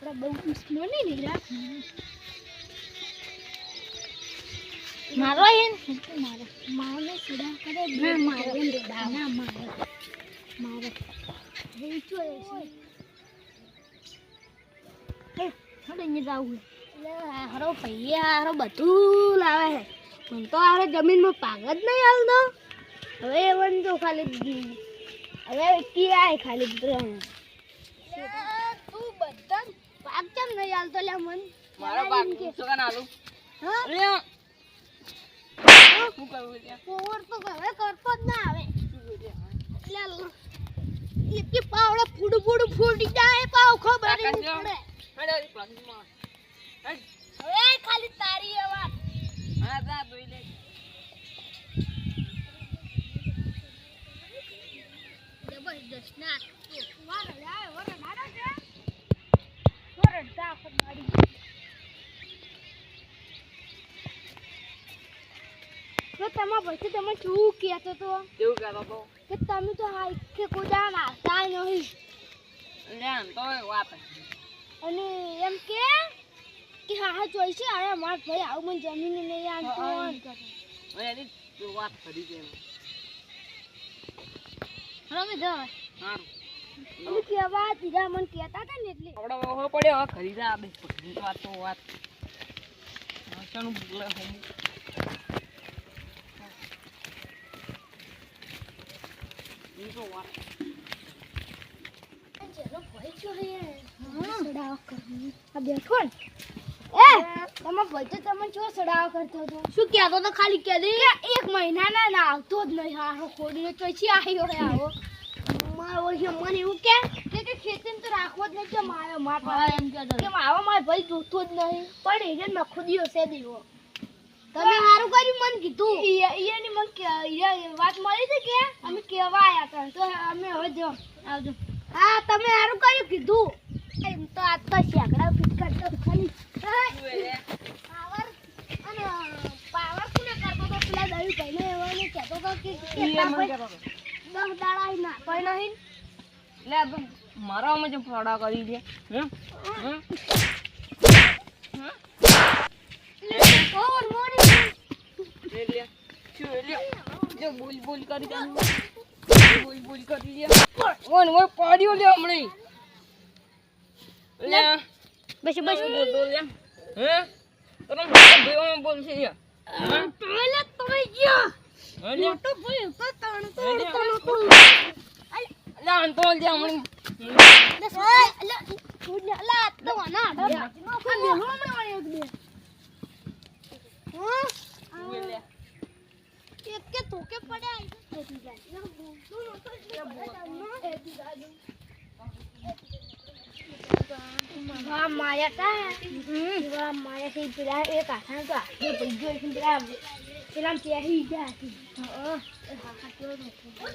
આપડા બહુ દુશ્મની નહીં રા મારો એન મારો મારે સુડા કરે ના મારો ના મારો મારો વેચો છે હડે ને જાવું લે હારો પૈયા હારો બધું લાવે છે પણ તો હારે જમીનમાં પાગ જ નહીં હાલતો હવે એવન તો ખાલી હવે કી આય ખાલી તું બધા પાક કેમ નહીં હાલતો લે મન મારો પાક સુગન આલુ હા લે શું કરું લે પોવર તો હવે કરતો જ ના આવે લે કે પાવડે ફૂડ ફૂટી જાય પાવ ખબર નહીં પડે હડે પ્લાસ્ટિક માં હવે ખાલી તારી વાત હા જા ધોઈ લે જબરદસ્ત ના વારે આય વરે નાડા છે વરે દાખત મારી તો તમાર પછી તમે શું કહેતો તો કેવું કહેતો તો કે તમે તો હાઈ કે કોદા નાસ્તા નહીં લે આમ તો વાત અને એમ કે હા જોઈ છે અરે માર ભાઈ આવું મને જમીન નહીં આનતો ઓય એની વાત કરી દે રમે જો હારું અમે કેવા દીધા મને કહેતા હતા ને એટલે આવડો હો પડ્યો હવે ખરીદા આ બે વાત તો વાત આચાનું બોલે હમ ઈ તો વાત જેનો ભાઈ છો હે સડાવ કરી આ બેઠો ને તમાર ભાઈ તો તમે જો સડાવ કરતો હતો શું કહેતો તો ખાલી કહે દે એક મહિના ના આવતો જ નહીં હારો ખોડીને ચોથી આવ્યો હે આવો મારો છે મને એવું કે ખેતીને તો રાખવો જ નહીં કે મારો માર એમ કહેતો કે મારો માર ભાઈ જોતો જ નહીં પણ એને નખો દિયો છે દેવો તમે સારું કર્યું મને કીધું ઈયાની મને વાત મળી હતી કે અમે કેવા આયા હતા તો અમે હવે જો આવજો હા તમે સારું કર્યું કીધું એમ તો આ તો શેકડા ફિટકાટ તો ખાલી પાવર અને પાવર કોને કરતો તો પેલા દયું ભાઈને એવાને કહેતો તો કે દસ દાડા ના કોઈ નહીં લે મારા માં જે ફાડા કરી દે ઓર મોરી લે શું લે જો બોલ કરી દે બોલ કરી દે ઓન ઓય પાડ્યો લે હમણે લે બસ બોલ લે હે તને બેવા બોલ છે લે પેલા તમે ગયો લે તો ભાઈ તો તણ તો લે આન તો લે હમણે લા તો ના નો ખાલી હમણે વાળી એક બે લે એક કે તો કે પડ્યા એથી જાય વાહ માયા તા વાહ માયા થી પેલા એક આથા તો આખે પૈજો એક પેલા પેલા પેહી ગયા હતી હા હા કેવો નતો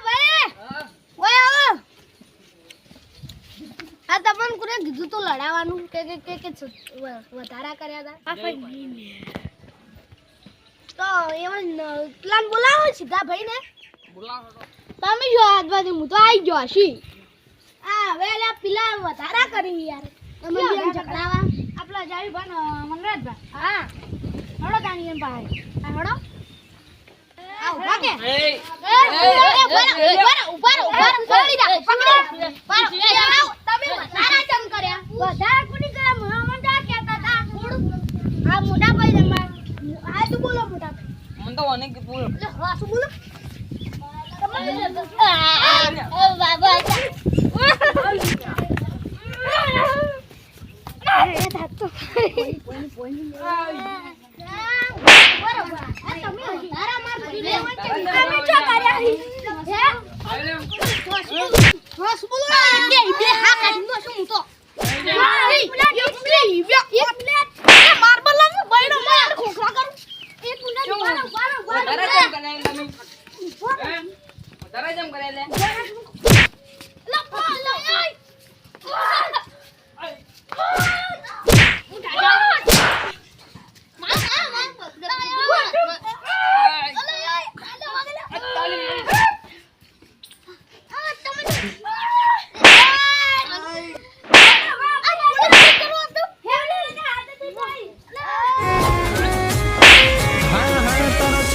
ઓય ઓય આવો આ તમને કોને કીધું તો લડાવાનું કે વધારા કર્યા હતા તો એમાં પ્લાન બોલાવો સીધા ભાઈ ને બોલાવો તમે જો આજ બાજુ હું તો આવી ગયો હશી આ હવે લે પેલા વધારા કરી યાર તમે બેન ઝઘડાવા આપલા જાવી ભાન મનરાજભાઈ હા હડો કાની એમ પાસે આ હડો આ ઉભા કે ઉભા પકડી દા પકડી તમે વધારા ચમ કર્યા વધારા કોની કર્યા મોહમ્મદ કહેતા હતા થોડું આ મોટા ભાઈ રમવા આ તું બોલો મોટા મન તો અનેક બોલ એટલે હા શું બોલો બાબા તારા જેમ કરે લે